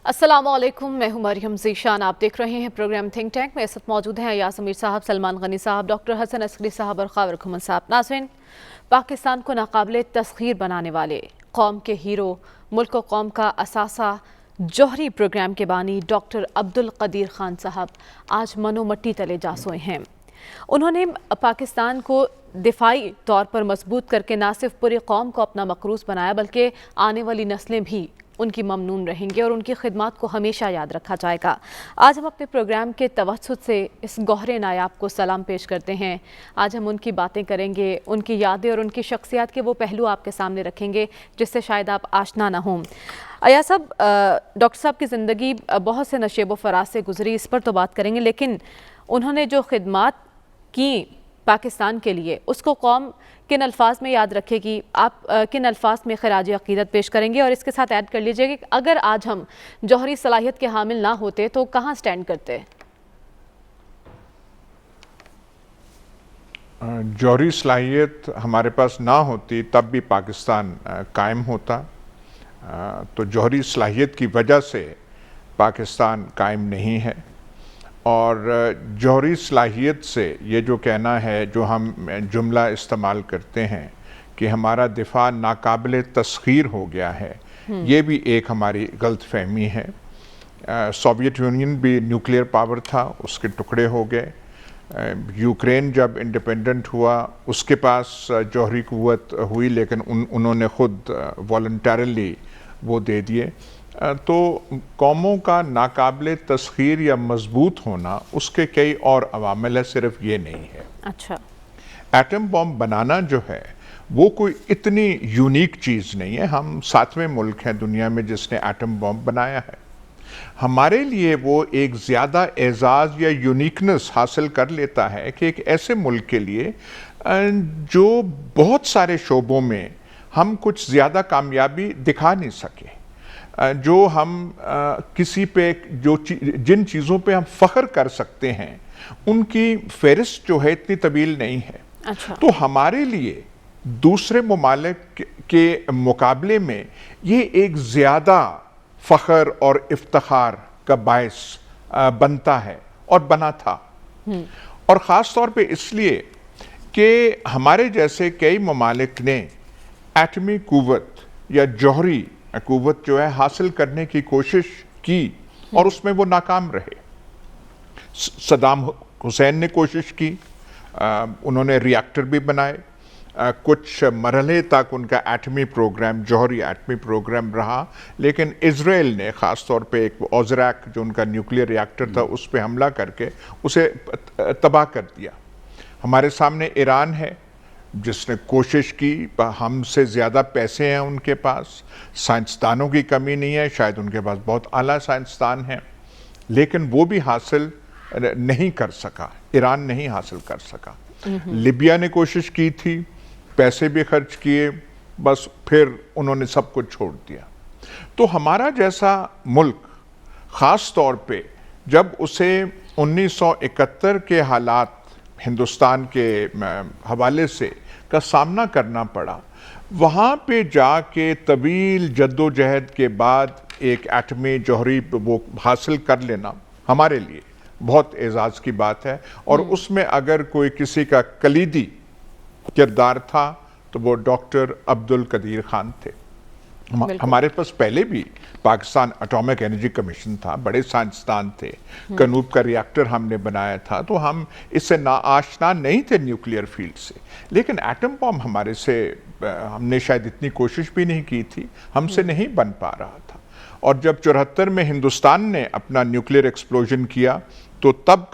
السلام علیکم، میں ہوں مریم ذیشان۔ آپ دیکھ رہے ہیں پروگرام تھنک ٹینک میں۔ اس وقت موجود ہیں ایاز امیر صاحب، سلمان غنی صاحب، ڈاکٹر حسن عسکری صاحب اور خاور کھمن صاحب۔ ناظرین، پاکستان کو ناقابل تسخیر بنانے والے، قوم کے ہیرو، ملک و قوم کا اثاثہ، جوہری پروگرام کے بانی ڈاکٹر عبدالقدیر خان صاحب آج منو مٹی تلے جا سوئے ہیں۔ انہوں نے پاکستان کو دفاعی طور پر مضبوط کر کے نہ صرف پوری قوم کو اپنا مقروض بنایا بلکہ آنے والی نسلیں بھی ان کی ممنون رہیں گے اور ان کی خدمات کو ہمیشہ یاد رکھا جائے گا۔ آج ہم اپنے پروگرام کے توسط سے اس گوہر نایاب کو سلام پیش کرتے ہیں۔ آج ہم ان کی باتیں کریں گے، ان کی یادیں اور ان کی شخصیات کے وہ پہلو آپ کے سامنے رکھیں گے جس سے شاید آپ آشنا نہ ہوں۔ ایاز صاحب، ڈاکٹر صاحب کی زندگی بہت سے نشیب و فراز سے گزری، اس پر تو بات کریں گے، لیکن انہوں نے جو خدمات کی پاکستان کے لیے اس کو قوم کن الفاظ میں یاد رکھے گی؟ آپ کن الفاظ میں خراج عقیدت پیش کریں گے؟ اور اس کے ساتھ ایڈ کر لیجئے کہ اگر آج ہم جوہری صلاحیت کے حامل نہ ہوتے تو کہاں سٹینڈ کرتے؟ جوہری صلاحیت ہمارے پاس نہ ہوتی تب بھی پاکستان قائم ہوتا، تو جوہری صلاحیت کی وجہ سے پاکستان قائم نہیں ہے۔ اور جوہری صلاحیت سے یہ جو کہنا ہے، جو ہم جملہ استعمال کرتے ہیں کہ ہمارا دفاع ناقابل تسخیر ہو گیا ہے، یہ بھی ایک ہماری غلط فہمی ہے۔ سوویت یونین بھی نیوکلیئر پاور تھا، اس کے ٹکڑے ہو گئے۔ یوکرین جب انڈیپینڈنٹ ہوا، اس کے پاس جوہری قوت ہوئی، لیکن انہوں نے خود والنٹیرلی وہ دے دیے۔ تو قوموں کا ناقابل تسخیر یا مضبوط ہونا اس کے کئی اور عوامل ہے، صرف یہ نہیں ہے۔ اچھا، ایٹم بم بنانا جو ہے وہ کوئی اتنی یونیک چیز نہیں ہے۔ ہم 7ویں ملک ہیں دنیا میں جس نے ایٹم بم بنایا ہے۔ ہمارے لیے وہ ایک زیادہ اعزاز یا یونیکنس حاصل کر لیتا ہے کہ ایک ایسے ملک کے لیے جو بہت سارے شعبوں میں ہم کچھ زیادہ کامیابی دکھا نہیں سکے، جو ہم کسی پہ جن چیزوں پہ ہم فخر کر سکتے ہیں ان کی فہرست جو ہے اتنی طویل نہیں ہے۔ اچھا، تو ہمارے لیے دوسرے ممالک کے مقابلے میں یہ ایک زیادہ فخر اور افتخار کا باعث بنتا ہے اور بنا تھا، اور خاص طور پہ اس لیے کہ ہمارے جیسے کئی ممالک نے ایٹمی قوت یا جوہری قوت جو ہے حاصل کرنے کی کوشش کی اور اس میں وہ ناکام رہے۔ صدام حسین نے کوشش کی، انہوں نے ری ایکٹر بھی بنائے، کچھ مرحلے تک ان کا ایٹمی پروگرام، جوہری ایٹمی پروگرام رہا، لیکن اسرائیل نے خاص طور پہ ایک اوزریک جو ان کا نیوکلیئر ری ایکٹر تھا اس پہ حملہ کر کے اسے تباہ کر دیا۔ ہمارے سامنے ایران ہے جس نے کوشش کی، ہم سے زیادہ پیسے ہیں ان کے پاس، سائنسدانوں کی کمی نہیں ہے، شاید ان کے پاس بہت اعلیٰ سائنسدان ہیں، لیکن وہ بھی حاصل نہیں کر سکا، ایران نہیں حاصل کر سکا۔ لیبیا نے کوشش کی تھی، پیسے بھی خرچ کیے، بس پھر انہوں نے سب کچھ چھوڑ دیا۔ تو ہمارا جیسا ملک خاص طور پہ جب اسے 1971 کے حالات ہندوستان کے حوالے سے کا سامنا کرنا پڑا، وہاں پہ جا کے طویل جد و جہد کے بعد ایک ایٹمی جوہری وہ حاصل کر لینا ہمارے لیے بہت اعزاز کی بات ہے، اور اس میں اگر کوئی کسی کا کلیدی کردار تھا تو وہ ڈاکٹر عبدالقدیر خان تھے۔ ہمارے پاس پہلے بھی پاکستان اٹامک انرجی کمیشن تھا، بڑے سائنسدان تھے، کنوب کا ری ایکٹر ہم نے بنایا تھا، تو ہم اس سے ناآشنا نہیں تھے نیوکلیئر فیلڈ سے، لیکن ایٹم بم ہمارے سے ہم نے شاید اتنی کوشش بھی نہیں کی تھی، ہم سے نہیں بن پا رہا تھا۔ اور جب 74 میں ہندوستان نے اپنا نیوکلیئر ایکسپلوژن کیا تو تب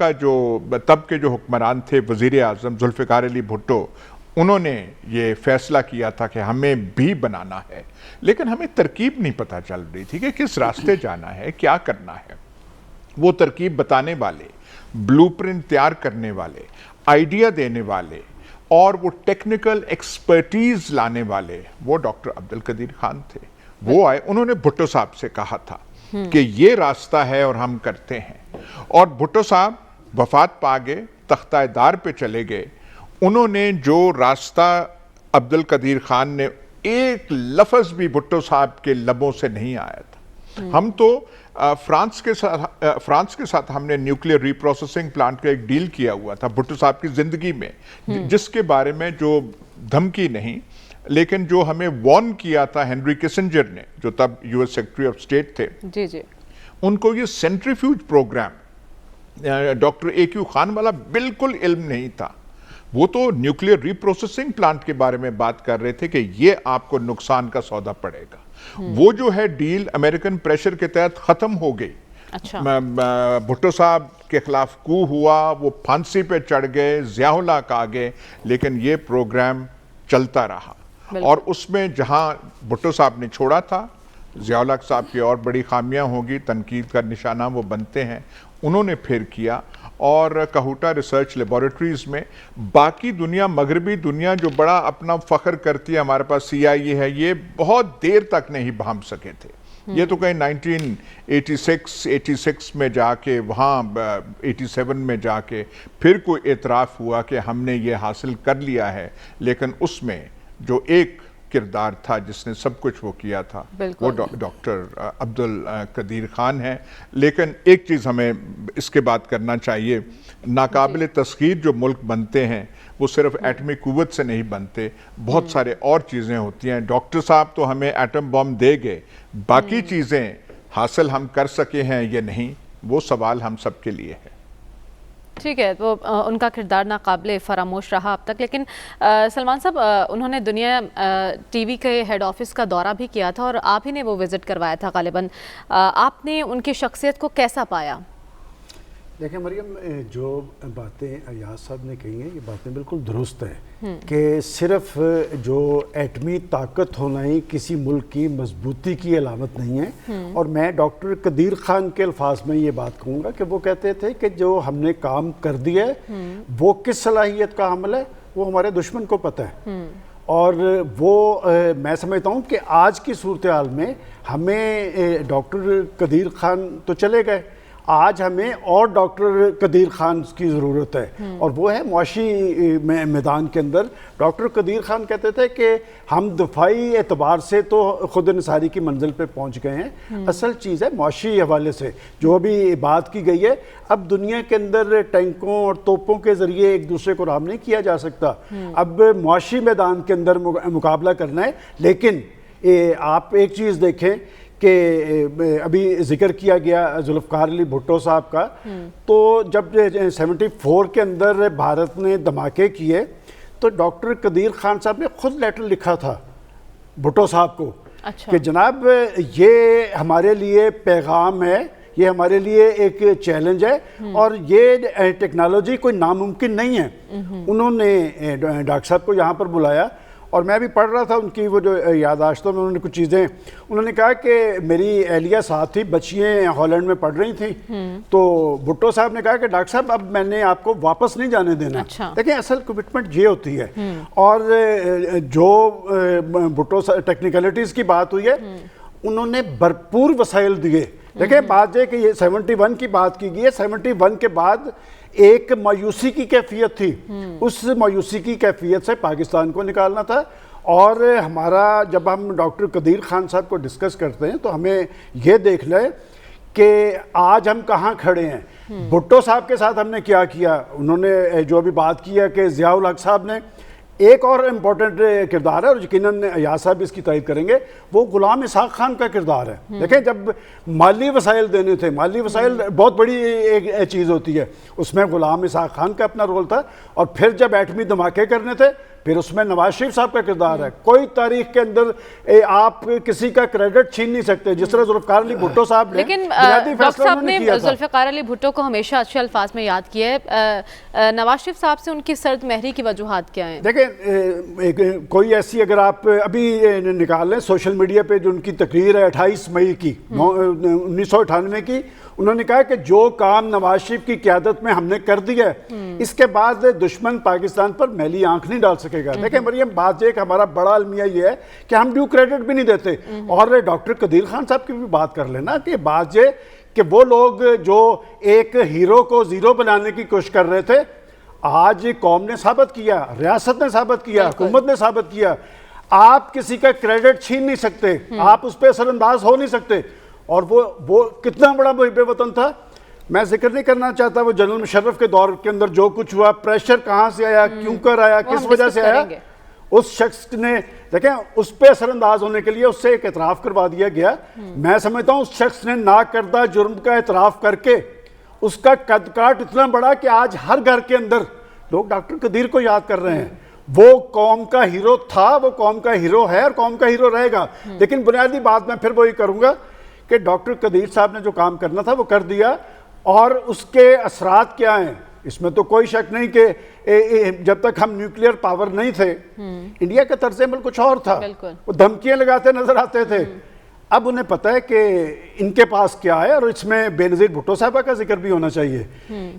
کے جو حکمران تھے، وزیر اعظم ذوالفقار علی بھٹو، انہوں نے یہ فیصلہ کیا تھا کہ ہمیں بھی بنانا ہے، لیکن ہمیں ترکیب نہیں پتہ چل رہی تھی کہ کس راستے جانا ہے، کیا کرنا ہے۔ وہ ترکیب بتانے والے، بلو پرنٹ تیار کرنے والے، آئیڈیا دینے والے اور وہ ٹیکنیکل ایکسپرٹیز لانے والے وہ ڈاکٹر عبدالقدیر خان تھے۔ وہ آئے، انہوں نے بھٹو صاحب سے کہا تھا کہ یہ راستہ ہے اور ہم کرتے ہیں، اور بھٹو صاحب وفات پا گئے، تختہ دار پہ چلے گئے۔ انہوں نے جو راستہ عبدالقدیر خان نے، ایک لفظ بھی بھٹو صاحب کے لبوں سے نہیں آیا تھا، ہم تو فرانس کے ساتھ ہم نے نیوکلیئر ری پروسیسنگ پلانٹ کا ایک ڈیل کیا ہوا تھا بھٹو صاحب کی زندگی میں، جس کے بارے میں جو دھمکی نہیں لیکن جو ہمیں وارن کیا تھا ہنری کسنجر نے، جو تب U S secretary of state تھے، جی جی، ان کو یہ سینٹریفیوج پروگرام ڈاکٹر اے کیو خان والا بالکل علم نہیں تھا. وہ تو نیوکلیئر ری پروسیسنگ پلانٹ کے بارے میں بات کر رہے تھے کہ یہ آپ کو نقصان کا سودا پڑے گا. وہ جو ہے ڈیل امریکن پریشر کے تحت ختم ہو گئی. بھٹو صاحب کے خلاف کو ہوا، وہ پھانسی پہ چڑھ گئے، ضیاء الحق آ گئے، لیکن یہ پروگرام چلتا رہا. اور اس میں جہاں بھٹو صاحب نے چھوڑا تھا، ضیاء الحق صاحب کی اور بڑی خامیاں ہوگی، تنقید کا نشانہ وہ بنتے ہیں، انہوں نے پھر کیا. اور کہوٹا ریسرچ لیبارٹریز میں باقی دنیا، مغربی دنیا جو بڑا اپنا فخر کرتی ہے ہمارے پاس سی آئی اے ہے، یہ بہت دیر تک نہیں بھانپ سکے تھے. یہ تو کہیں 1986 میں جا کے، وہاں 87 میں جا کے پھر کوئی اعتراف ہوا کہ ہم نے یہ حاصل کر لیا ہے. لیکن اس میں جو ایک کردار تھا جس نے سب کچھ وہ کیا تھا، وہ ڈاکٹر عبدالقدیر خان ہے. لیکن ایک چیز ہمیں اس کے بات کرنا چاہیے، ناقابل تسخیر جو ملک بنتے ہیں وہ صرف ایٹمی قوت سے نہیں بنتے، بہت سارے اور چیزیں ہوتی ہیں. ڈاکٹر صاحب تو ہمیں ایٹم بم دے گئے، باقی چیزیں حاصل ہم کر سکے ہیں یا نہیں، وہ سوال ہم سب کے لیے ہے. ٹھیک ہے، وہ ان کا کردار ناقابل فراموش رہا اب تک. لیکن سلمان صاحب، انہوں نے دنیا ٹی وی کے ہیڈ آفس کا دورہ بھی کیا تھا اور آپ ہی نے وہ وزٹ کروایا تھا غالباً. آپ نے ان کی شخصیت کو کیسا پایا؟ دیکھیں مریم، جو باتیں ایاز صاحب نے کہی ہیں یہ باتیں بالکل درست ہیں کہ صرف جو ایٹمی طاقت ہونا ہی کسی ملک کی مضبوطی کی علامت نہیں ہے. اور میں ڈاکٹر قدیر خان کے الفاظ میں یہ بات کہوں گا کہ وہ کہتے تھے کہ جو ہم نے کام کر دیا ہے وہ کس صلاحیت کا عمل ہے وہ ہمارے دشمن کو پتہ ہے. اور وہ میں سمجھتا ہوں کہ آج کی صورتحال میں ہمیں ڈاکٹر قدیر خان تو چلے گئے، آج ہمیں اور ڈاکٹر قدیر خان کی ضرورت ہے، اور وہ ہے معاشی میدان کے اندر. ڈاکٹر قدیر خان کہتے تھے کہ ہم دفاعی اعتبار سے تو خود انحصاری کی منزل پہ پہنچ گئے ہیں، اصل چیز ہے معاشی حوالے سے جو ابھی بات کی گئی ہے. اب دنیا کے اندر ٹینکوں اور توپوں کے ذریعے ایک دوسرے کو رام نہیں کیا جا سکتا، اب معاشی میدان کے اندر مقابلہ کرنا ہے. لیکن آپ ایک چیز دیکھیں کہ ابھی ذکر کیا گیا ذوالفقار علی بھٹو صاحب کا، تو جب 74 کے اندر بھارت نے دھماکے کیے تو ڈاکٹر قدیر خان صاحب نے خود لیٹر لکھا تھا بھٹو صاحب کو کہ جناب یہ ہمارے لیے پیغام ہے، یہ ہمارے لیے ایک چیلنج ہے، اور یہ ٹیکنالوجی کوئی ناممکن نہیں ہے. انہوں نے ڈاکٹر صاحب کو یہاں پر بلایا اور میں بھی پڑھ رہا تھا ان کی وہ جو یادداشتوں میں انہوں نے کچھ چیزیں، انہوں نے کہا کہ میری اہلیہ ساتھ تھی، بچیاں ہالینڈ میں پڑھ رہی تھیں، تو بھٹو صاحب نے کہا کہ ڈاکٹر صاحب اب میں نے آپ کو واپس نہیں جانے دینا. دیکھیں اصل کمٹمنٹ یہ ہوتی ہے. اور جو بھٹو ٹیکنیکلٹیز کی بات ہوئی ہے، انہوں نے بھرپور وسائل دیے. دیکھیں بات یہ کہ یہ 71 کی بات کی گئی ہے، 71 کے بعد ایک مایوسی کی کیفیت تھی، اس مایوسی کی کیفیت سے پاکستان کو نکالنا تھا. اور ہمارا جب ہم ڈاکٹر قدیر خان صاحب کو ڈسکس کرتے ہیں تو ہمیں یہ دیکھ لیں کہ آج ہم کہاں کھڑے ہیں. بھٹو صاحب کے ساتھ ہم نے کیا کیا، انہوں نے جو ابھی بات کی ہے کہ ضیاء الحق صاحب نے ایک اور امپورٹنٹ کردار ہے، اور یقیناً ایاز صاحب اس کی تائید کریں گے، وہ غلام اسحاق خان کا کردار ہے. دیکھیں جب مالی وسائل دینے تھے، مالی وسائل بہت بڑی ایک چیز ہوتی ہے، اس میں غلام اسحاق خان کا اپنا رول تھا. اور پھر جب ایٹمی دھماکے کرنے تھے پھر اس میں نواز شریف صاحب کا کردار ہے. کوئی تاریخ کے اندر آپ کسی کا کریڈٹ چھین نہیں سکتے، جس طرح ذوالفقار علی بھٹو صاحب نے لیکن ڈاکٹر صاحب نے ذوالفقار علی بھٹو کو ہمیشہ اچھے الفاظ میں یاد کیا ہے. نواز شریف صاحب سے ان کی سرد مہری کی وجوہات کیا ہیں؟ دیکھیں کوئی ایسی اگر آپ ابھی نکال لیں سوشل میڈیا پہ جو ان کی تقریر ہے 28 مئی کی 1998 کی، انہوں نے کہا کہ جو کام نواز شریف کی قیادت میں ہم نے کر دیا ہے اس کے بعد دشمن پاکستان پر میلی آنکھ نہیں ڈال سکے گا. دیکھیں مریم بات یہ کہ ہمارا بڑا المیہ یہ ہے کہ ہم ڈیو کریڈٹ بھی نہیں دیتے. اور ڈاکٹر قدیر خان صاحب کی بھی بات کر لینا کہ بات یہ کہ وہ لوگ جو ایک ہیرو کو زیرو بنانے کی کوشش کر رہے تھے، آج قوم نے ثابت کیا، ریاست نے ثابت کیا، حکومت نے ثابت کیا. آپ کسی کا کریڈٹ چھین نہیں سکتے، آپ اس پہ اثر انداز ہو نہیں سکتے. اور وہ کتنا بڑا محب وطن تھا. میں ذکر نہیں کرنا چاہتا وہ جنرل مشرف کے دور کے اندر جو کچھ ہوا, پریشر کہاں سے آیا, کیوں کر آیا, کس وجہ سے آیا. اس شخص نے دیکھیں اس پہ اثر انداز ہونے کے لیے اس سے ایک اعتراف کروا دیا گیا. میں سمجھتا ہوں اس شخص نے ناکردہ جرم کا اعتراف کر کے اس کا قد کاٹ اتنا بڑا کہ آج ہر گھر کے اندر لوگ ڈاکٹر قدیر کو یاد کر رہے ہیں. وہ قوم کا ہیرو تھا, وہ قوم کا ہیرو ہے اور قوم کا ہیرو رہے گا. لیکن بنیادی بات میں پھر وہی کروں گا کہ ڈاکٹر قدیر صاحب نے جو کام کرنا تھا وہ کر دیا, اور اس کے اثرات کیا ہیں اس میں تو کوئی شک نہیں کہ جب تک ہم نیوکلیئر پاور نہیں تھے انڈیا کا طرز عمل کچھ اور تھا, وہ دھمکیاں لگاتے نظر آتے تھے. اب انہیں پتہ ہے کہ ان کے پاس کیا ہے, اور اس میں بے نظیر بھٹو صاحبہ کا ذکر بھی ہونا چاہیے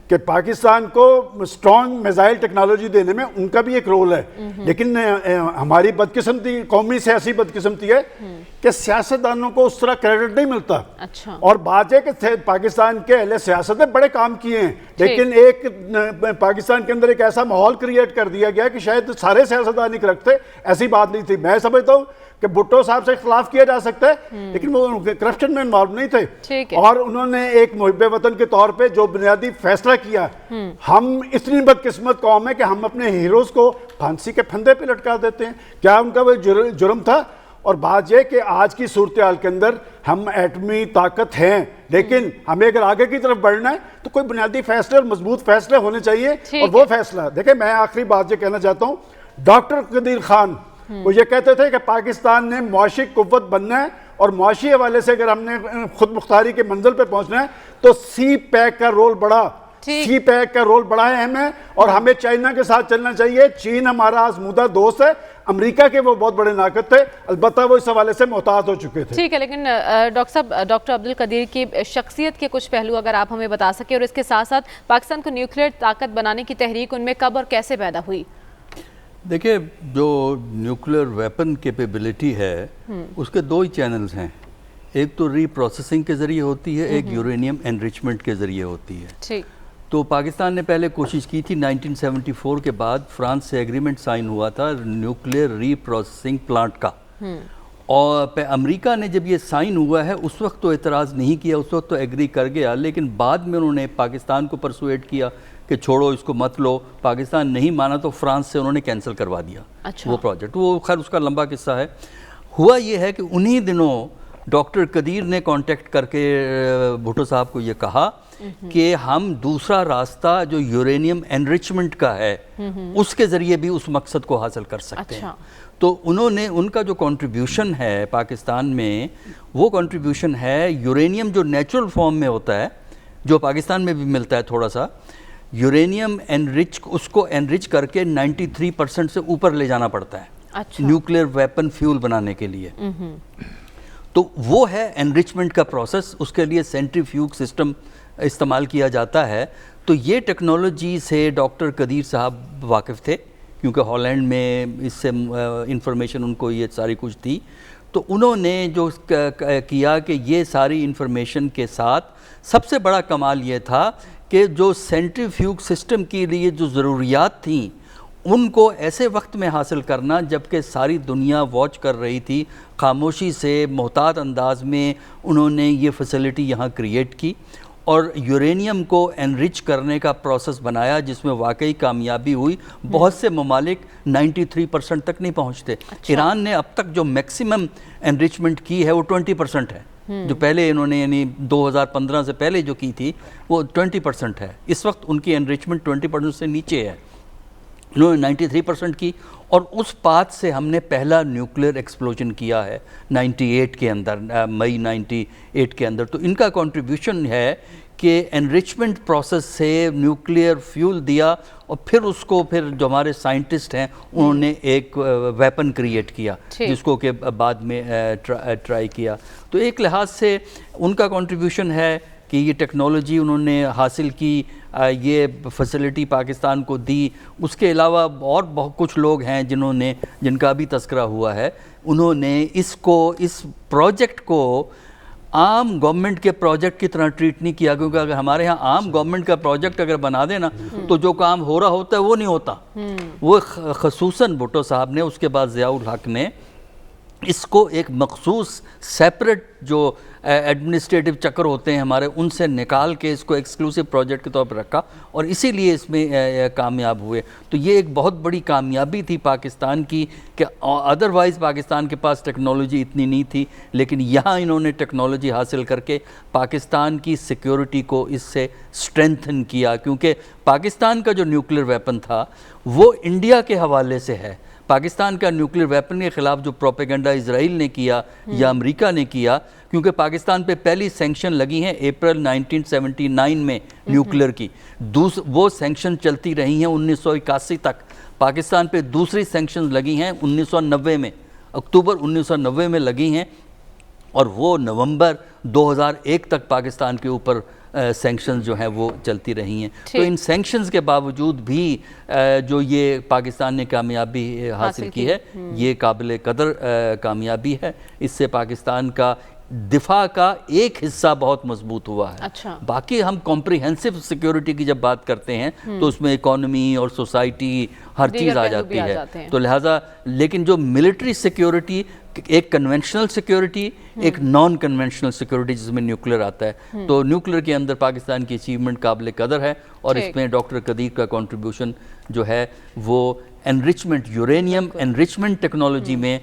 کہ پاکستان کو اسٹرانگ میزائل ٹیکنالوجی دینے میں ان کا بھی ایک رول ہے. لیکن ہماری بدقسمتی, قومی سیاسی بدقسمتی ہے کہ سیاستدانوں کو اس طرح کریڈٹ نہیں ملتا. اور بات ہے کہ پاکستان کے اہل سیاست نے بڑے کام کیے ہیں, لیکن ایک پاکستان کے اندر ایک ایسا ماحول کریٹ کر دیا گیا کہ شاید سارے سیاستدان ہی رکھتے, ایسی بات نہیں تھی. میں سمجھتا ہوں کہ بھٹو صاحب سے اختلاف کیا جا سکتا ہے لیکن وہ کرپشن میں انوالو نہیں تھے, اور انہوں نے ایک محب وطن کے طور پہ جو بنیادی فیصلہ کیا. ہم اتنی بدقسمت قوم ہے کہ ہم اپنے ہیروز کو پھانسی کے پھندے پہ لٹکا دیتے ہیں. کیا ان کا وہ جرم تھا؟ اور بات یہ کہ آج کی صورتحال کے اندر ہم ایٹمی طاقت ہیں, لیکن ہمیں اگر آگے کی طرف بڑھنا ہے تو کوئی بنیادی فیصلے اور مضبوط فیصلے ہونے چاہیے. اور وہ فیصلہ دیکھیں, میں آخری بات یہ کہنا چاہتا ہوں, ڈاکٹر قدیر خان وہ یہ کہتے تھے کہ پاکستان نے معاشی قوت بننا ہے, اور معاشی حوالے سے اگر ہم نے خود مختاری کے منزل پہ پہنچنا ہے تو سی پیک کا رول بڑا اہم ہے, اور ہمیں چائنا کے ساتھ چلنا چاہیے. چین ہمارا آزمودہ دوست ہے, امریکہ کے وہ بہت بڑے ناقد تھے, البتہ وہ اس حوالے سے محتاط ہو چکے تھے. ٹھیک ہے, لیکن ڈاکٹر صاحب, ڈاکٹر عبدالقدیر کی شخصیت کے کچھ پہلو اگر آپ ہمیں بتا سکیں, اور اس کے ساتھ ساتھ پاکستان کو نیوکلیئر طاقت بنانے کی تحریک ان میں کب اور کیسے پیدا ہوئی؟ دیکھیں, جو نیوکلیئر ویپن کیپیبلٹی ہے اس کے دو ہی چینلز ہیں. ایک تو ری پروسیسنگ کے ذریعے ہوتی ہے, ایک یورینیم انریچمنٹ کے ذریعے ہوتی ہے. تو پاکستان نے پہلے کوشش کی تھی 1974 کے بعد فرانس سے ایگریمنٹ سائن ہوا تھا نیوکلیئر ری پروسیسنگ پلانٹ کا, اور امریکہ نے جب یہ سائن ہوا ہے اس وقت تو اعتراض نہیں کیا, اس وقت تو ایگری کر گیا, لیکن بعد میں انہوں نے پاکستان کو پرسویٹ کیا کہ چھوڑو اس کو مت لو. پاکستان نہیں مانا تو فرانس سے انہوں نے کینسل کروا دیا وہ پروجیکٹ. وہ خیر اس کا لمبا قصہ ہے. ہوا یہ ہے کہ انہی دنوں ڈاکٹر قدیر نے کانٹیکٹ کر کے بھٹو صاحب کو یہ کہا کہ ہم دوسرا راستہ جو یورینیم انریچمنٹ کا ہے اس کے ذریعے بھی اس مقصد کو حاصل کر سکتے ہیں. تو انہوں نے, ان کا جو کنٹریبیوشن ہے پاکستان میں, وہ کنٹریبیوشن ہے یورینیم جو نیچرل فارم میں ہوتا ہے, جو پاکستان میں بھی ملتا ہے تھوڑا سا, یورینیم اس کو انرچ کر کے 93% سے اوپر لے جانا پڑتا ہے نیوکلیئر ویپن فیول بنانے کے لیے. تو وہ ہے انرچمنٹ کا پروسیس, اس کے لیے سینٹریفیوگ سسٹم استعمال کیا جاتا ہے. تو یہ ٹیکنالوجی سے ڈاکٹر قدیر صاحب واقف تھے, کیونکہ ہالینڈ میں اس سے انفارمیشن ان کو یہ ساری کچھ تھی. تو انہوں نے جو کیا کہ یہ ساری انفارمیشن کے ساتھ سب سے بڑا کمال یہ تھا کہ جو سینٹریفیوگ سسٹم کے لیے جو ضروریات تھیں ان کو ایسے وقت میں حاصل کرنا جبکہ ساری دنیا واچ کر رہی تھی, خاموشی سے محتاط انداز میں انہوں نے یہ فیسلٹی یہاں کریٹ کی اور یورینیم کو انرچ کرنے کا پروسیس بنایا جس میں واقعی کامیابی ہوئی. بہت سے ممالک 93% تک نہیں پہنچتے. ایران نے اب تک جو میکسیمم انرچمنٹ کی ہے وہ 20% ہے, جو پہلے انہوں نے یعنی 2015 سے پہلے جو کی تھی وہ 20% ہے. اس وقت ان کی انرچمنٹ 20% سے نیچے ہے. انہوں نے 93% کی, اور اس پاتھ سے ہم نے پہلا نیوکلیئر ایکسپلوژن کیا ہے 98 کے اندر, مئی 98 کے اندر. تو ان کا کنٹریبیوشن ہے کہ انرچمنٹ پروسیس سے نیوکلیئر فیول دیا, اور پھر اس کو پھر جو ہمارے سائنٹسٹ ہیں انہوں نے ایک ویپن کریٹ کیا جس کو کہ بعد میں ٹرائی کیا. تو ایک لحاظ سے ان کا کنٹریبیوشن ہے کہ یہ ٹیکنالوجی انہوں نے حاصل کی, یہ فیسلٹی پاکستان کو دی. اس کے علاوہ اور بہت کچھ لوگ ہیں جن کا بھی تذکرہ ہوا ہے, انہوں نے اس پروجیکٹ کو عام گورنمنٹ کے پروجیکٹ کی طرح ٹریٹ نہیں کیا, کیونکہ اگر ہمارے ہاں عام گورنمنٹ کا پروجیکٹ اگر بنا دینا تو جو کام ہو رہا ہوتا ہے وہ نہیں ہوتا. وہ خصوصاً بھٹو صاحب نے, اس کے بعد ضیاء الحق نے اس کو ایک مخصوص سیپریٹ جو ایڈمنسٹریٹو چکر ہوتے ہیں ہمارے، ان سے نکال کے اس کو ایکسکلوسیو پروجیکٹ کے طور پر رکھا اور اسی لیے اس میں کامیاب ہوئے. تو یہ ایک بہت بڑی کامیابی تھی پاکستان کی کہ ادروائز پاکستان کے پاس ٹیکنالوجی اتنی نہیں تھی، لیکن یہاں انہوں نے ٹیکنالوجی حاصل کر کے پاکستان کی سیکیورٹی کو اس سے اسٹرینتھن کیا. کیونکہ پاکستان کا جو نیوکلیر ویپن تھا وہ انڈیا کے حوالے سے ہے. پاکستان کا نیوکلیر ویپن کے خلاف جو پروپیگنڈا اسرائیل نے کیا یا امریکہ نے کیا، کیونکہ پاکستان پہ پہلی سینکشن لگی ہیں اپریل 1979 میں نیوکلیر کی، وہ سینکشن چلتی رہی ہیں 1981 تک. پاکستان پہ دوسری سینکشن لگی ہیں 1990 میں، اکتوبر 1990 میں لگی ہیں، اور وہ نومبر 2001 تک پاکستان کے اوپر سینکشنز جو ہیں وہ چلتی رہی ہیں. تو ان سینکشنز کے باوجود بھی جو یہ پاکستان نے کامیابی حاصل کی ہے، یہ قابل قدر کامیابی ہے. اس سے پاکستان کا دفاع کا ایک حصہ بہت مضبوط ہوا ہے. باقی ہم کمپریہنسو سیکیورٹی کی جب بات کرتے ہیں تو اس میں اکانومی اور سوسائٹی ہر چیز آ جاتی ہے. تو لہٰذا لیکن جو ملٹری سیکیورٹی، ایک کنونشنل سیکیورٹی، ایک نان کنونشنل سیکیورٹی جس میں نیوکلیر آتا ہے، تو نیوکلیر کے اندر پاکستان کی اچیومنٹ قابل قدر ہے. اور اس میں ڈاکٹر قدیر کا کنٹریبیوشن جو ہے وہ انرچمنٹ، یورینیم انرچمنٹ ٹیکنالوجی میں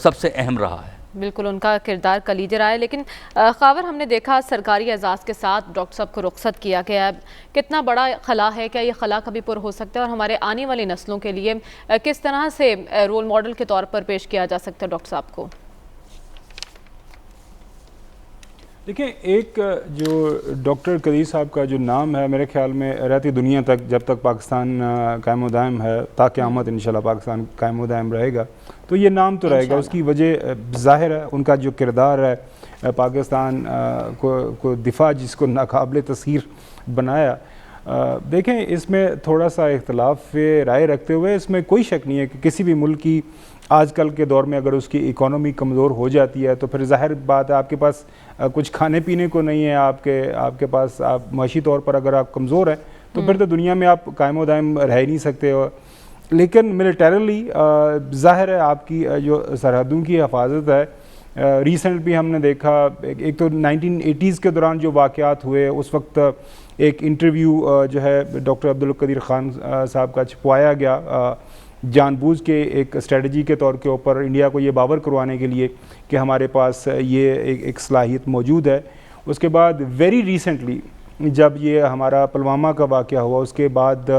سب سے اہم رہا ہے. بالکل ان کا کردار کلیدی رہا ہے. لیکن خاور ہم نے دیکھا سرکاری اعزاز کے ساتھ ڈاکٹر صاحب کو رخصت کیا گیا. کتنا بڑا خلا ہے، کیا یہ خلا کبھی پر ہو سکتا ہے، اور ہمارے آنے والی نسلوں کے لیے کس طرح سے رول ماڈل کے طور پر پیش کیا جا سکتا ہے ڈاکٹر صاحب کو؟ دیکھیں، ایک جو ڈاکٹر قدیر صاحب کا جو نام ہے میرے خیال میں رہتی دنیا تک، جب تک پاکستان قائم و دائم ہے، تا قیامت انشاءاللہ پاکستان قائم و دائم رہے گا، تو یہ نام تو رہے گا. اس کی وجہ ظاہر ہے ان کا جو کردار ہے پاکستان کو دفاع جس کو ناقابل تسخیر بنایا. دیکھیں، اس میں تھوڑا سا اختلاف رائے رکھتے ہوئے اس میں کوئی شک نہیں ہے کہ کسی بھی ملک کی آج کل کے دور میں اگر اس کی اکانومی کمزور ہو جاتی ہے تو پھر ظاہر بات ہے آپ کے پاس کچھ کھانے پینے کو نہیں ہے، آپ کے پاس آپ معاشی طور پر اگر آپ کمزور ہیں تو پھر تو دنیا میں آپ قائم و دائم رہ ہی نہیں سکتے. لیکن ملیٹریلی ظاہر ہے آپ کی جو سرحدوں کی حفاظت ہے. ریسنٹ بھی ہم نے دیکھا، ایک تو 1980s کے دوران جو واقعات ہوئے، اس وقت ایک انٹرویو جو ہے ڈاکٹر عبدالقدیر خان صاحب کا چھپوایا گیا جان بوجھ کے ایک اسٹریٹجی کے طور کے اوپر، انڈیا کو یہ باور کروانے کے لیے کہ ہمارے پاس یہ ایک صلاحیت موجود ہے. اس کے بعد ویری ریسنٹلی جب یہ ہمارا پلوامہ کا واقعہ ہوا، اس کے بعد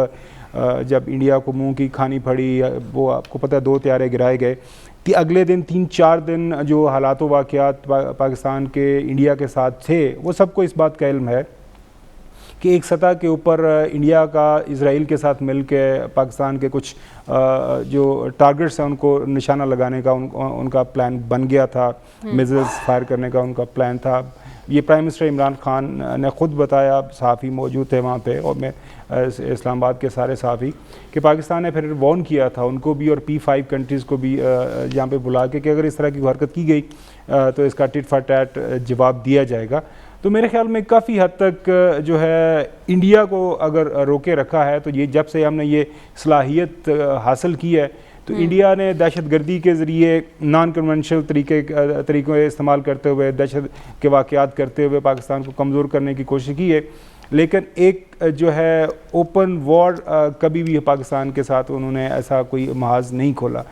جب انڈیا کو منہ کی کھانی پڑی، وہ آپ کو پتہ ہے 2 طیارے گرائے گئے. اگلے دن 3-4 دن جو حالات و واقعات پاکستان کے انڈیا کے ساتھ تھے، وہ سب کو اس بات کا علم ہے کہ ایک سطح کے اوپر انڈیا کا اسرائیل کے ساتھ مل کے پاکستان کے کچھ جو ٹارگٹس ہیں ان کو نشانہ لگانے کا ان کا پلان بن گیا تھا، میزائلز فائر کرنے کا ان کا پلان تھا. یہ پرائم منسٹر عمران خان نے خود بتایا، صحافی موجود تھے وہاں پہ، اور میں اسلام آباد کے سارے صحافی، کہ پاکستان نے پھر وارن کیا تھا ان کو بھی اور P5 کنٹریز کو بھی یہاں پہ بلا کے کہ اگر اس طرح کی حرکت کی گئی تو اس کا ٹٹ فار ٹیٹ جواب دیا جائے گا. تو میرے خیال میں کافی حد تک جو ہے انڈیا کو اگر روکے رکھا ہے تو یہ جب سے ہم نے یہ صلاحیت حاصل کی ہے تو انڈیا نے دہشت گردی کے ذریعے نان کنونشنل طریقوں استعمال کرتے ہوئے، دہشت کے واقعات کرتے ہوئے پاکستان کو کمزور کرنے کی کوشش کی ہے. لیکن ایک جو ہے اوپن وار کبھی بھی پاکستان کے ساتھ انہوں نے ایسا کوئی محاذ نہیں کھولا.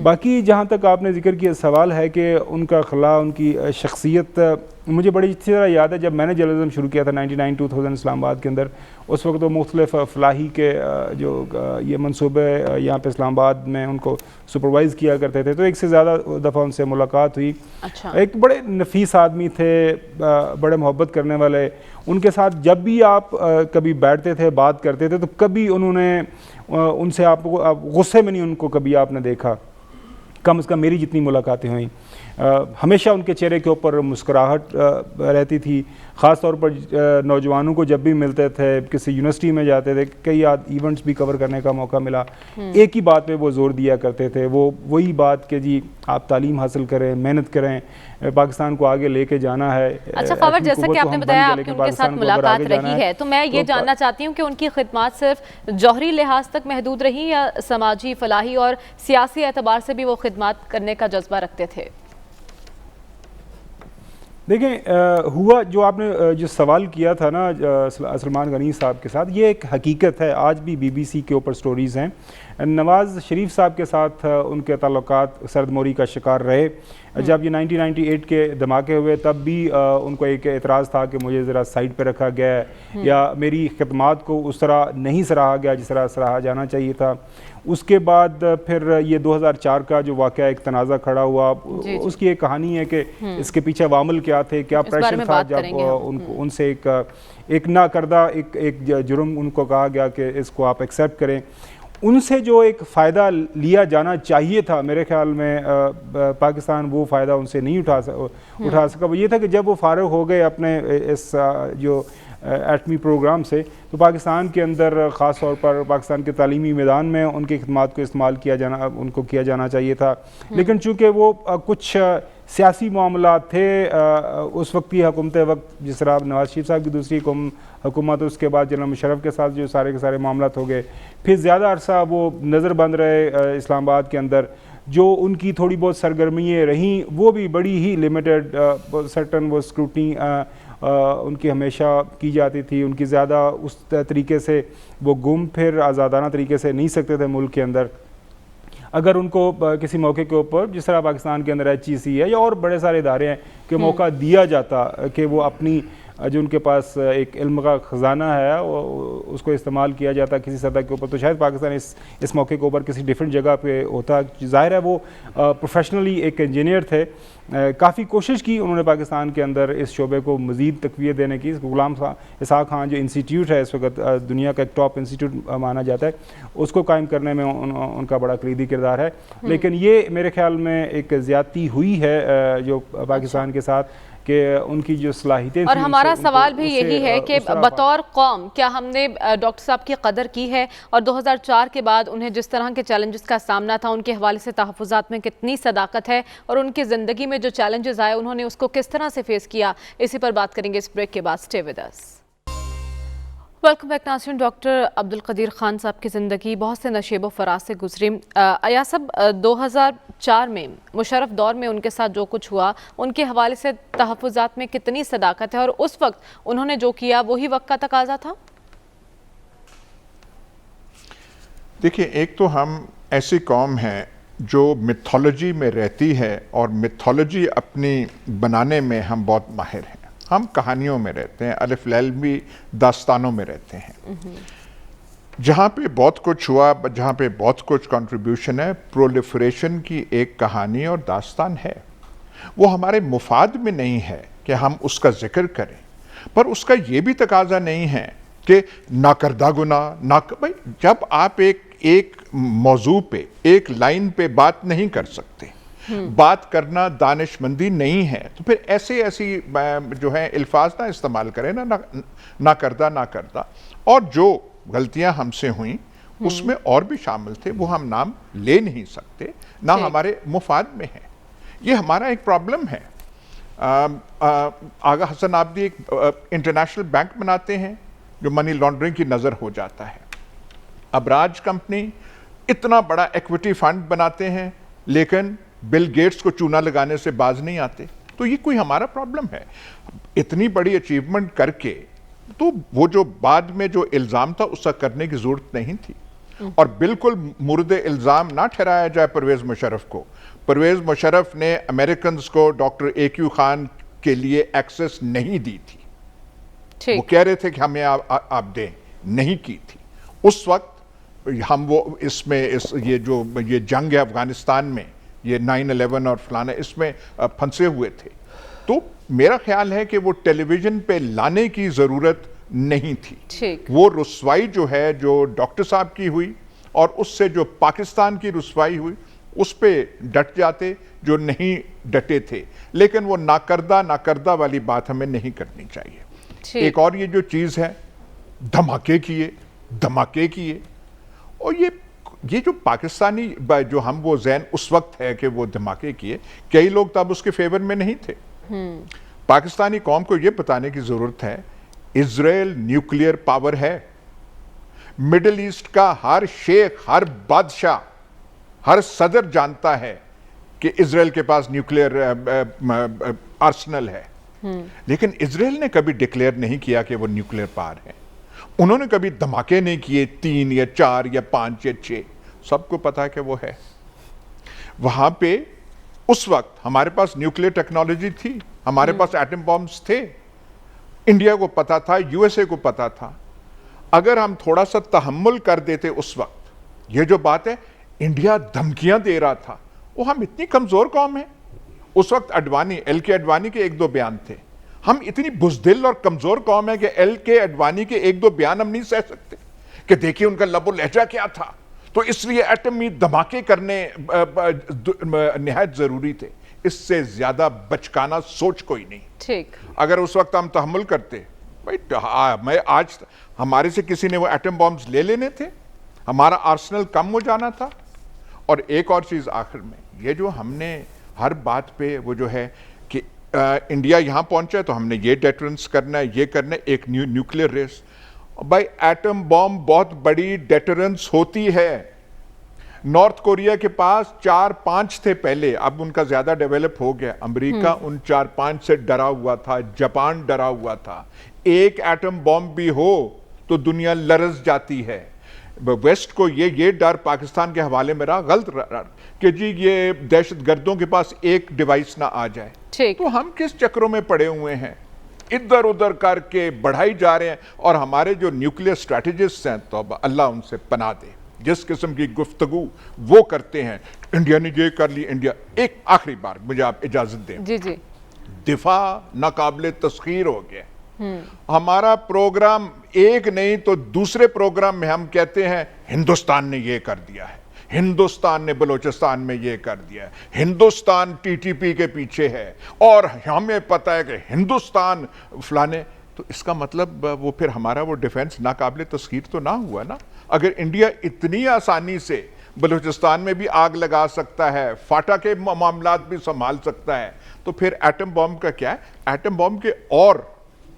باقی جہاں تک آپ نے ذکر کیا سوال ہے کہ ان کا خلا، ان کی شخصیت، مجھے بڑی اچھی طرح یاد ہے جب میں نے جرنلزم شروع کیا تھا 99-2000 اسلام آباد کے اندر. اس وقت وہ مختلف فلاحی کے جو یہ منصوبے یہاں پہ اسلام آباد میں ان کو سپروائز کیا کرتے تھے، تو ایک سے زیادہ دفعہ ان سے ملاقات ہوئی. ایک بڑے نفیس آدمی تھے، بڑے محبت کرنے والے. ان کے ساتھ جب بھی آپ کبھی بیٹھتے تھے، بات کرتے تھے، تو کبھی انہوں نے ان سے آپ کو غصے میں نہیں ان کو کبھی آپ نے دیکھا، کم از کم میری جتنی ملاقاتیں ہوئیں. ہمیشہ ان کے چہرے کے اوپر مسکراہٹ رہتی تھی. خاص طور پر نوجوانوں کو جب بھی ملتے تھے، کسی یونیورسٹی میں جاتے تھے، کئی ایونٹس بھی کور کرنے کا موقع ملا، ایک ہی بات پہ وہ زور دیا کرتے تھے، وہی بات کہ جی آپ تعلیم حاصل کریں, محنت کریں, پاکستان کو آگے لے کے جانا ہے. اچھا خبر, جیسا کہ آپ نے بتایا آپ کی ان کے ساتھ ملاقات رہی ہے, تو میں یہ جاننا چاہتی ہوں کہ ان کی خدمات صرف جوہری لحاظ تک محدود رہی یا سماجی, فلاحی اور سیاسی اعتبار سے بھی وہ خدمات کرنے کا جذبہ رکھتے تھے؟ دیکھیں ہوا جو آپ نے جو سوال کیا تھا نا سلمان غنی صاحب کے ساتھ, یہ ایک حقیقت ہے. آج بھی بی بی سی کے اوپر سٹوریز ہیں. نواز شریف صاحب کے ساتھ ان کے تعلقات سرد موری کا شکار رہے. جب یہ 1998 کے دھماکے ہوئے تب بھی ان کو ایک اعتراض تھا کہ مجھے ذرا سائڈ پہ رکھا گیا ہے یا میری خدمات کو اس طرح نہیں سراہا گیا جس طرح سراہا جانا چاہیے تھا. اس کے بعد پھر یہ 2004 کا جو واقعہ ایک تنازع کھڑا ہوا, اس کی ایک کہانی ہے کہ اس کے پیچھے عوامل کیا تھے, کیا پریشر تھا جب ان سے ایک نہ کردہ ایک جرم ان کو کہا گیا کہ اس کو آپ ایکسیپٹ کریں. ان سے جو ایک فائدہ لیا جانا چاہیے تھا میرے خیال میں پاکستان وہ فائدہ ان سے نہیں اٹھا سکا. وہ یہ تھا کہ جب وہ فارغ ہو گئے اپنے اس جو ایٹمی پروگرام سے, تو پاکستان کے اندر خاص طور پر پاکستان کے تعلیمی میدان میں ان کی خدمات کو استعمال کیا جانا چاہیے تھا. لیکن چونکہ وہ کچھ سیاسی معاملات تھے اس وقت کی حکومت وقت, جس طرح نواز شریف صاحب کی دوسری حکومت, اس کے بعد جنرل مشرف کے ساتھ جو سارے کے سارے معاملات ہو گئے, پھر زیادہ عرصہ وہ نظر بند رہے اسلام آباد کے اندر. جو ان کی تھوڑی بہت سرگرمیاں رہیں وہ بھی بڑی ہی لمیٹڈ, سرٹن وہ اسکروٹنی ان کی ہمیشہ کی جاتی تھی. ان کی زیادہ اس طریقے سے وہ گم پھر آزادانہ طریقے سے نہیں سکتے تھے ملک کے اندر. اگر ان کو کسی موقع کے اوپر, جس طرح پاکستان کے اندر ایچ ای سی ہے یا اور بڑے سارے ادارے ہیں, کہ موقع دیا جاتا کہ وہ اپنی جو ان کے پاس ایک علم کا خزانہ ہے اس کو استعمال کیا جاتا کسی سطح کے اوپر, تو شاید پاکستان اس موقع کے اوپر کسی ڈیفرنٹ جگہ پہ ہوتا. ظاہر ہے وہ پروفیشنلی ایک انجینئر تھے, کافی کوشش کی انہوں نے پاکستان کے اندر اس شعبے کو مزید تقویت دینے کی. غلام اسحاق خان جو انسٹیٹیوٹ ہے اس وقت دنیا کا ایک ٹاپ انسٹیٹیوٹ مانا جاتا ہے, اس کو قائم کرنے میں ان کا بڑا کلیدی کردار ہے. لیکن یہ میرے خیال میں ایک زیادتی ہوئی ہے جو پاکستان کے ساتھ, کہ ان کی جو صلاحیتیں اور ہمارا سوال بھی یہی ہے کہ بطور قوم کیا ہم نے ڈاکٹر صاحب کی قدر کی ہے, اور 2004 کے بعد انہیں جس طرح کے چیلنجز کا سامنا تھا ان کے حوالے سے تحفظات میں کتنی صداقت ہے, اور ان کی زندگی میں جو چیلنجز آئے انہوں نے اس کو کس طرح سے فیس کیا, اسی پر بات کریں گے اس بریک کے بعد. Stay with us. Welcome back ناظرین. ڈاکٹر عبدالقدیر خان صاحب کی زندگی بہت سے نشیب و فراز سے گزری. ایاز صاحب 2004 میں مشرف دور میں ان کے ساتھ جو کچھ ہوا, ان کے حوالے سے تحفظات میں کتنی صداقت ہے, اور اس وقت انہوں نے جو کیا وہی وقت کا تقاضا تھا؟ دیکھیں, ایک تو ہم ایسی قوم ہیں جو میتھولوجی میں رہتی ہے, اور میتھولوجی اپنی بنانے میں ہم بہت ماہر ہیں. ہم کہانیوں میں رہتے ہیں, الف لیلمی داستانوں میں رہتے ہیں. جہاں پہ بہت کچھ ہوا, جہاں پہ بہت کچھ کنٹریبیوشن ہے, پرولیفریشن کی ایک کہانی اور داستان ہے. وہ ہمارے مفاد میں نہیں ہے کہ ہم اس کا ذکر کریں, پر اس کا یہ بھی تقاضا نہیں ہے کہ ناکردہ گناہ بھائی جب آپ ایک موضوع پہ ایک لائن پہ بات نہیں کر سکتے, بات کرنا دانش مندی نہیں ہے, تو پھر ایسی جو ہیں الفاظ نہ استعمال کریں نہ کردہ. اور جو غلطیاں ہم سے ہوئیں اس میں اور بھی شامل تھے, وہ ہم نام لے نہیں سکتے, نہ ہمارے مفاد میں ہے. یہ ہمارا ایک پرابلم ہے. آغا حسن عابدی ایک انٹرنیشنل بینک بناتے ہیں جو منی لانڈرنگ کی نظر ہو جاتا ہے. ابراج کمپنی اتنا بڑا ایکویٹی فنڈ بناتے ہیں لیکن بل گیٹس کو چونا لگانے سے باز نہیں آتے. تو یہ کوئی ہمارا پرابلم ہے. اتنی بڑی اچیومنٹ کر کے تو وہ جو بعد میں جو الزام تھا اس کا کرنے کی ضرورت نہیں تھی. اور بالکل مورد الزام نہ ٹھہرایا جائے پرویز مشرف کو. پرویز مشرف نے امریکنز کو ڈاکٹر اے کیو خان کے لیے ایکسس نہیں دی تھی. وہ کہہ رہے تھے کہ ہمیں آپ دیں, نہیں کی تھی. اس وقت ہم وہ یہ جنگ ہے افغانستان میں, یہ 9/11 اور فلانا, اس میں پھنسے ہوئے تھے. تو میرا خیال ہے کہ وہ ٹیلی ویژن پہ لانے کی ضرورت نہیں تھی. وہ رسوائی جو ہے جو ڈاکٹر صاحب کی ہوئی اور اس سے جو پاکستان کی رسوائی ہوئی اس پہ ڈٹ جاتے جو نہیں ڈٹے تھے. لیکن وہ ناکردہ والی بات ہمیں نہیں کرنی چاہیے. ایک اور یہ جو چیز ہے دھماکے کیے, اور یہ یہ جو پاکستانی جو ہم وہ ذہن اس وقت ہے کہ وہ دھماکے کیے، کئی لوگ تب اس کے فیور میں نہیں تھے. پاکستانی قوم کو یہ بتانے کی ضرورت ہے اسرائیل نیوکلیئر پاور ہے. مڈل ایسٹ کا ہر شیخ، ہر بادشاہ، ہر صدر جانتا ہے کہ اسرائیل کے پاس نیوکلیئر آرسنل ہے. لیکن اسرائیل نے کبھی ڈکلیئر نہیں کیا کہ وہ نیوکلیئر پاور ہے. انہوں نے کبھی دھماکے نہیں کیے 3 یا 4 یا 5 یا 6. سب کو پتا ہے کہ وہ ہے. وہاں پہ اس وقت ہمارے پاس نیوکلیئر ٹیکنالوجی تھی، ہمارے پاس ایٹم بامز تھے. انڈیا کو پتا تھا، یو ایس اے کو پتا تھا. اگر ہم تھوڑا سا تحمل کر دیتے اس وقت، یہ جو بات ہے انڈیا دھمکیاں دے رہا تھا، وہ ہم اتنی کمزور قوم ہیں. اس وقت اڈوانی، ایل کے اڈوانی کے 1-2 بیان تھے. ہم اتنی بزدل اور کمزور قوم ہے کہ ایل کے اڈوانی کے 1-2 بیان ہم نہیں سہ سکتے کہ دیکھیے ان کا لب و لہجہ کیا تھا. تو اس لیے ایٹمی دھماکے کرنے نہایت ضروری تھے. اس سے زیادہ بچکانہ سوچ کوئی نہیں. ٹھیک. اگر اس وقت ہم تحمل کرتے، میں آج ہمارے سے کسی نے وہ ایٹم بامز لے لینے تھے، ہمارا آرسنل کم ہو جانا تھا. اور ایک اور چیز آخر میں، یہ جو ہم نے ہر بات پہ وہ جو ہے کہ انڈیا یہاں پہنچا ہے تو ہم نے یہ ڈیٹرنس کرنا ہے، یہ کرنا ہے، ایک نیوکلیئر ریس. بھائی ایٹم بام بہت بڑی ڈیٹرنس ہوتی ہے. نارتھ کوریا کے پاس 4-5 تھے پہلے، اب ان کا زیادہ ڈیولپ ہو گیا. امریکہ ان 4-5 سے ڈرا ہوا تھا، جاپان ڈرا ہوا تھا. ایک ایٹم بام بھی ہو تو دنیا لرز جاتی ہے. ویسٹ کو یہ ڈر پاکستان کے حوالے میں رہا غلط کہ جی یہ دہشت گردوں کے پاس ایک ڈیوائس نہ آ جائے. تو ہم کس چکروں میں پڑے ہوئے ہیں، ادھر ادھر کر کے بڑھائی جا رہے ہیں. اور ہمارے جو نیوکلیئر اسٹریٹجسٹ ہیں، توبہ اللہ ان سے پناہ دے، جس قسم کی گفتگو وہ کرتے ہیں، انڈیا نے یہ کر لی. انڈیا، ایک آخری بار مجھے آپ اجازت دیں. جی جی. دفاع ناقابل تسخیر ہو گیا. ہمارا پروگرام ایک نہیں تو دوسرے پروگرام میں ہم کہتے ہیں ہندوستان نے یہ کر دیا ہے، ہندوستان نے بلوچستان میں یہ کر دیا ہے، ہندوستان ٹی ٹی پی کے پیچھے ہے، اور ہمیں پتہ ہے کہ ہندوستان فلانے. تو اس کا مطلب وہ پھر ہمارا وہ ڈیفنس ناقابل تسخیر تو نہ ہوا نا. اگر انڈیا اتنی آسانی سے بلوچستان میں بھی آگ لگا سکتا ہے، فاٹا کے معاملات بھی سنبھال سکتا ہے، تو پھر ایٹم بم کا کیا ہے؟ ایٹم بم کے اور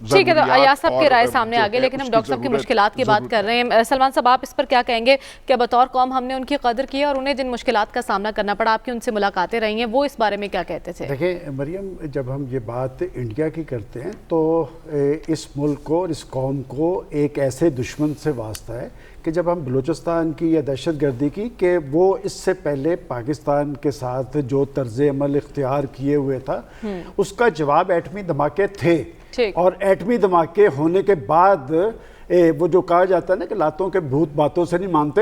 ٹھیک ہے. تو ایاز صاحب کی رائے سامنے آگے، لیکن ہم ڈاکٹر صاحب کی مشکلات کی بات کر رہے ہیں. سلمان صاحب، آپ اس پر کیا کہیں گے کہ بطور قوم ہم نے ان کی قدر کی اور انہیں جن مشکلات کا سامنا کرنا پڑا، آپ کی ان سے ملاقاتیں رہی ہیں، وہ اس بارے میں کیا کہتے تھے؟ دیکھیں مریم، جب ہم یہ بات انڈیا کی کرتے ہیں تو اس ملک کو اور اس قوم کو ایک ایسے دشمن سے واسطہ ہے کہ جب ہم بلوچستان کی یا دہشت گردی کی، کہ وہ اس سے پہلے پاکستان کے ساتھ جو طرز عمل اختیار کیے ہوئے تھا، اس کا جواب ایٹمی دھماکے تھے. اور ایٹمی دھماکے ہونے کے بعد وہ جو کہا جاتا ہے نا کہ لاتوں کے بھوت باتوں سے نہیں مانتے،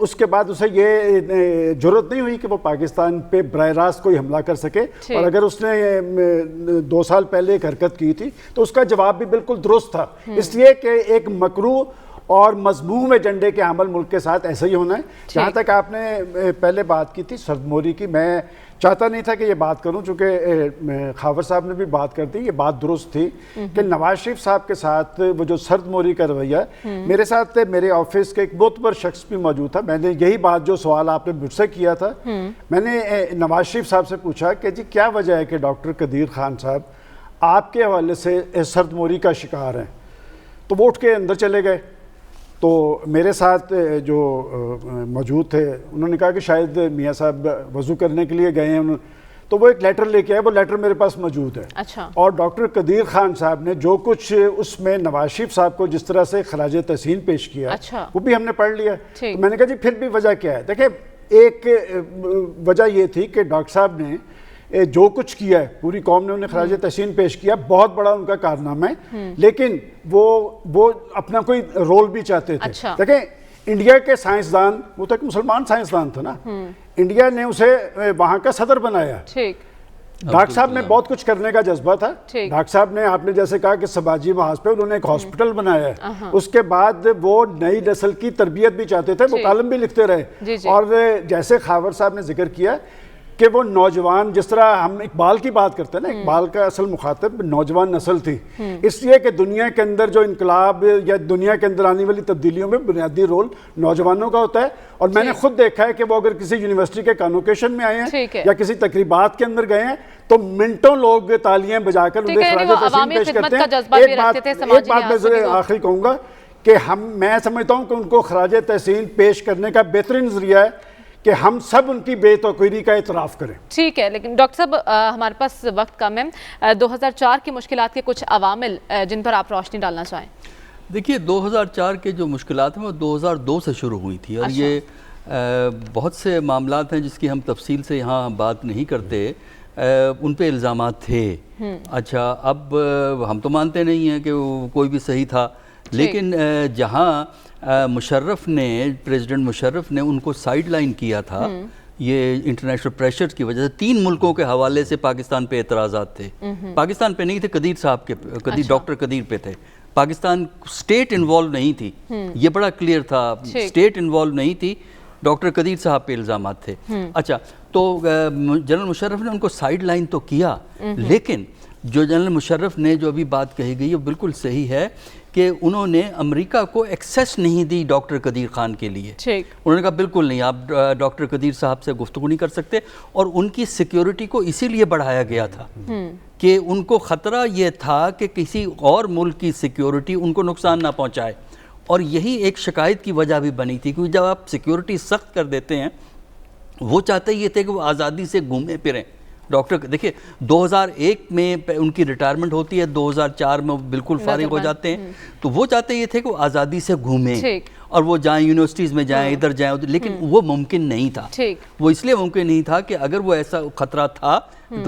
اس کے بعد اسے یہ جرأت نہیں ہوئی کہ وہ پاکستان پہ براہ راست کوئی حملہ کر سکے. اور اگر اس نے 2 سال پہلے ایک حرکت کی تھی تو اس کا جواب بھی بالکل درست تھا. اس لیے کہ ایک مکروہ اور مذموم ایجنڈے کے عمل ملک کے ساتھ ایسا ہی ہونا ہے. جہاں تک آپ نے پہلے بات کی تھی سرد موری کی، میں چاہتا نہیں تھا کہ یہ بات کروں، چونکہ خاور صاحب نے بھی بات کر دی. یہ بات درست تھی کہ نواز شریف صاحب کے ساتھ وہ جو سرد موری کا رویہ، میرے ساتھ میرے آفس کے ایک معتبر شخص بھی موجود تھا. میں نے یہی بات، جو سوال آپ نے مجھ سے کیا تھا، میں نے نواز شریف صاحب سے پوچھا کہ جی کیا وجہ ہے کہ ڈاکٹر قدیر خان صاحب آپ کے حوالے سے سرد موری کا شکار ہیں. تو وہ اٹھ کے اندر چلے گئے. تو میرے ساتھ جو موجود تھے انہوں نے کہا کہ شاید میاں صاحب وضو کرنے کے لیے گئے ہیں. تو وہ ایک لیٹر لے کے آئے، وہ لیٹر میرے پاس موجود ہے. اچھا. اور ڈاکٹر قدیر خان صاحب نے جو کچھ اس میں نواز شریف صاحب کو جس طرح سے خراج تحسین پیش کیا، وہ بھی ہم نے پڑھ لیا. تو میں نے کہا جی پھر بھی وجہ کیا ہے؟ دیکھیں، ایک وجہ یہ تھی کہ ڈاکٹر صاحب نے جو کچھ کیا ہے، پوری قوم نے انہیں خراج تحسین پیش کیا، بہت بڑا ان کا کارنامہ ہے، لیکن وہ اپنا کوئی رول بھی چاہتے تھے. دیکھیں، انڈیا کے سائنسدان، وہ تو ایک مسلمان سائنسدان تھا نا، انڈیا نے اسے وہاں کا صدر بنایا. ڈاکٹر صاحب نے بہت کچھ کرنے کا جذبہ تھا. ڈاکٹر صاحب نے، آپ نے جیسے کہا کہ سباجی محاذ پہ انہوں نے ایک ہاسپٹل بنایا ہے. اس کے بعد وہ نئی نسل کی تربیت بھی چاہتے تھے، وہ کالم بھی لکھتے رہے. اور جیسے خاور صاحب نے ذکر کیا، کہ وہ نوجوان، جس طرح ہم اقبال کی بات کرتے ہیں نا، اقبال کا اصل مخاطب نوجوان نسل تھی، اس لیے کہ دنیا کے اندر جو انقلاب یا دنیا کے اندر آنے والی تبدیلیوں میں بنیادی رول نوجوانوں کا ہوتا ہے. اور میں نے خود دیکھا ہے کہ وہ اگر کسی یونیورسٹی کے کانوکیشن میں آئے ہیں یا کسی تقریبات کے اندر گئے ہیں تو منٹوں لوگ تالیاں بجا کر انہیں خراج تحسین پیش کرتے ہیں. ایک بات میں ضرور آخری کہوں گا کہ میں سمجھتا ہوں کہ ان کو خراج تحسین پیش کرنے کا بہترین ذریعہ ہے کہ ہم سب ان کی بے توقیری کا اعتراف کریں. ٹھیک ہے، لیکن ڈاکٹر صاحب ہمارے پاس وقت کم ہے. 2004 کی مشکلات کے کچھ عوامل جن پر آپ روشنی ڈالنا چاہیں. دیکھیے 2004 کے جو مشکلات ہیں وہ 2002 سے شروع ہوئی تھی، اور یہ بہت سے معاملات ہیں جس کی ہم تفصیل سے یہاں بات نہیں کرتے، ان پہ الزامات تھے. اچھا، اب ہم تو مانتے نہیں ہیں کہ کوئی بھی صحیح تھا، لیکن جہاں مشرف نے، پریزیڈنٹ مشرف نے ان کو سائیڈ لائن کیا تھا یہ انٹرنیشنل پریشر کی وجہ سے، 3 ملکوں کے حوالے سے پاکستان پہ اعتراضات تھے. پاکستان پہ نہیں تھے، قدیر صاحب کے، ڈاکٹر قدیر پہ تھے. پاکستان اسٹیٹ انوالو نہیں تھی، یہ بڑا کلیئر تھا، اسٹیٹ انوالو نہیں تھی، ڈاکٹر قدیر صاحب پہ الزامات تھے. اچھا، تو جنرل مشرف نے ان کو سائیڈ لائن تو کیا، لیکن جو جنرل مشرف نے جو ابھی بات کہی گئی ہے بالکل صحیح ہے کہ انہوں نے امریکہ کو ایکسیس نہیں دی ڈاکٹر قدیر خان کے لیے. انہوں نے کہا بالکل نہیں، آپ ڈاکٹر قدیر صاحب سے گفتگو نہیں کر سکتے، اور ان کی سیکیورٹی کو اسی لیے بڑھایا گیا تھا کہ ان کو خطرہ یہ تھا کہ کسی اور ملک کی سیکیورٹی ان کو نقصان نہ پہنچائے. اور یہی ایک شکایت کی وجہ بھی بنی تھی، کیونکہ جب آپ سیکیورٹی سخت کر دیتے ہیں، وہ چاہتے یہ تھے کہ وہ آزادی سے گھومے پھریں. ڈاکٹر دیکھیں 2001 میں ان کی ریٹائرمنٹ ہوتی ہے، 2004 میں بالکل فارغ ہو جاتے ہیں، تو وہ چاہتے یہ تھے کہ وہ آزادی سے گھومیں اور وہ جائیں یونیورسٹیز میں جائیں، ادھر جائیں ادھر، لیکن وہ ممکن نہیں تھا. وہ اس لیے ممکن نہیں تھا کہ اگر وہ ایسا خطرہ تھا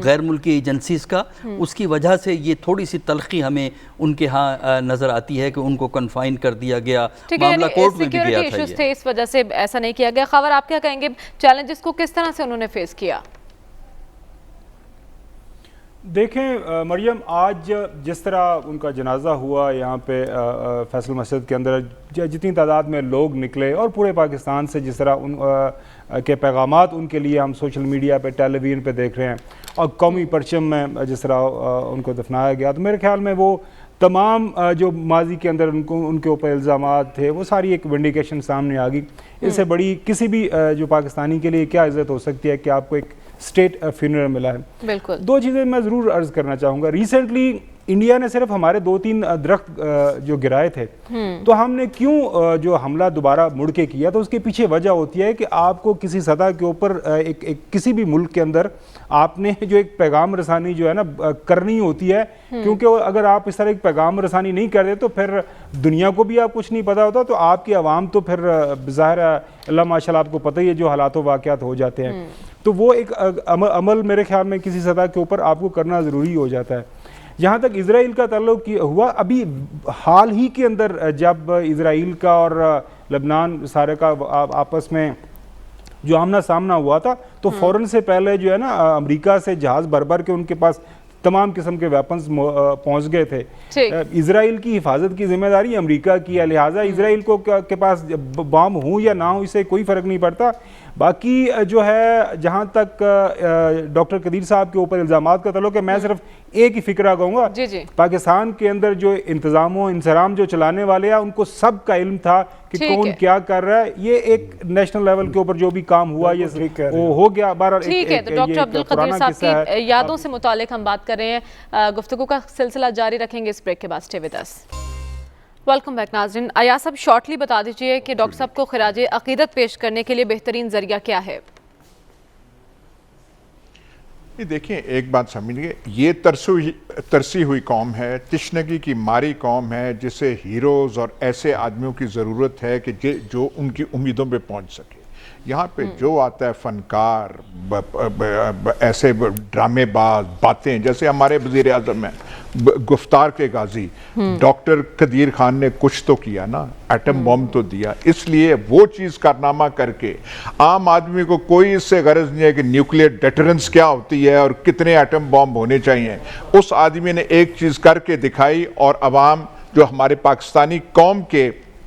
غیر ملکی ایجنسیز کا، اس کی وجہ سے یہ تھوڑی سی تلخی ہمیں ان کے ہاں نظر آتی ہے کہ ان کو کنفائن کر دیا گیا، معاملہ کورٹ میں بھی گیا تھا. ایشوز تھے، اس وجہ سے ایسا نہیں کیا گیا. خاور آپ کیا کہیں گے، چیلنجز کو کس طرح سے انہوں نے فیس کیا؟ دیکھیں مریم، آج جس طرح ان کا جنازہ ہوا یہاں پہ فیصل مسجد کے اندر، جتنی تعداد میں لوگ نکلے، اور پورے پاکستان سے جس طرح ان کے پیغامات ان کے لیے ہم سوشل میڈیا پہ، ٹیلی ویژن پہ دیکھ رہے ہیں، اور قومی پرچم میں جس طرح ان کو دفنایا گیا، تو میرے خیال میں وہ تمام جو ماضی کے اندر ان کے اوپر الزامات تھے، وہ ساری ایک ونڈیکیشن سامنے آ گئی. اس سے بڑی کسی بھی جو پاکستانی کے لیے کیا عزت ہو سکتی ہے کہ آپ کو ایک اسٹیٹ فینرل ملا ہے. بالکل 2 چیزیں میں ضرور عرض کرنا چاہوں گا. ریسنٹلی انڈیا نے صرف ہمارے 2-3 درخت جو گرائے تھے، تو ہم نے کیوں جو حملہ دوبارہ مڑ کے کیا، تو اس کے پیچھے وجہ ہوتی ہے کہ آپ کو کسی سطح کے اوپر کسی بھی ملک کے اندر آپ نے جو ایک پیغام رسانی جو ہے نا کرنی ہوتی ہے، کیونکہ اگر آپ اس طرح ایک پیغام رسانی نہیں کرتے تو پھر دنیا کو بھی آپ کچھ نہیں پتا ہوتا، تو آپ کی عوام تو پھر بظاہر اللہ ماشاء اللہ آپ کو پتہ ہی ہے جو حالات و واقعات ہو جاتے ہیں. تو وہ ایک عمل میرے خیال میں کسی سطح کے اوپر آپ کو کرنا ضروری ہو جاتا ہے. جہاں تک اسرائیل کا تعلق ہوا، ابھی حال ہی کے اندر جب اسرائیل کا اور لبنان سارے کا آپس میں جو آمنا سامنا ہوا تھا، تو فوراً سے پہلے جو ہے نا امریکہ سے جہاز بھر کے ان کے پاس تمام قسم کے ویپنز پہنچ گئے تھے. اسرائیل کی حفاظت کی ذمہ داری امریکہ کی ہے، لہٰذا اسرائیل کے پاس بام ہوں یا نہ ہوں اس سے کوئی فرق نہیں پڑتا. باقی جو ہے جہاں تک ڈاکٹر قدیر صاحب کے اوپر الزامات کا تعلق ہے، میں صرف ایک ہی فکرہ کہوں گا، پاکستان کے اندر جو انتظام و انصرام جو چلانے والے ہیں ان کو سب کا علم تھا کہ کون کیا کر رہا ہے. یہ ایک نیشنل لیول کے اوپر جو بھی کام ہوا یہ ہو گیا. ٹھیک ہے، تو ڈاکٹر عبدالقدیر صاحب کی یادوں سے متعلق ہم بات کر رہے ہیں، گفتگو کا سلسلہ جاری رکھیں گے اس بریک کے بعد. Stay with us. Welcome back ناظرین. ایاز صاحب شارٹلی بتا دیجئے کہ ڈاکٹر صاحب کو خراج عقیدت پیش کرنے کے لیے بہترین ذریعہ کیا ہے؟ دیکھیں ایک بات سمجھیے، یہ ترسی ہوئی قوم ہے، تشنگی کی ماری قوم ہے، جسے ہیروز اور ایسے آدمیوں کی ضرورت ہے کہ جو ان کی امیدوں پہ پہنچ سکے. یہاں پہ جو آتا ہے فنکار، ایسے ڈرامے باز، باتیں، جیسے ہمارے وزیر اعظم ہیں گفتار کے غازی ڈاکٹر قدیر خان نے کچھ تو کیا نا، ایٹم بم تو دیا. اس لیے وہ چیز کارنامہ کر کے عام آدمی کو کوئی اس سے غرض نہیں ہے کہ نیوکلیئر ڈیٹرنس کیا ہوتی ہے اور کتنے ایٹم بم ہونے چاہیے. اس آدمی نے ایک چیز کر کے دکھائی، اور عوام جو ہمارے پاکستانی قوم کے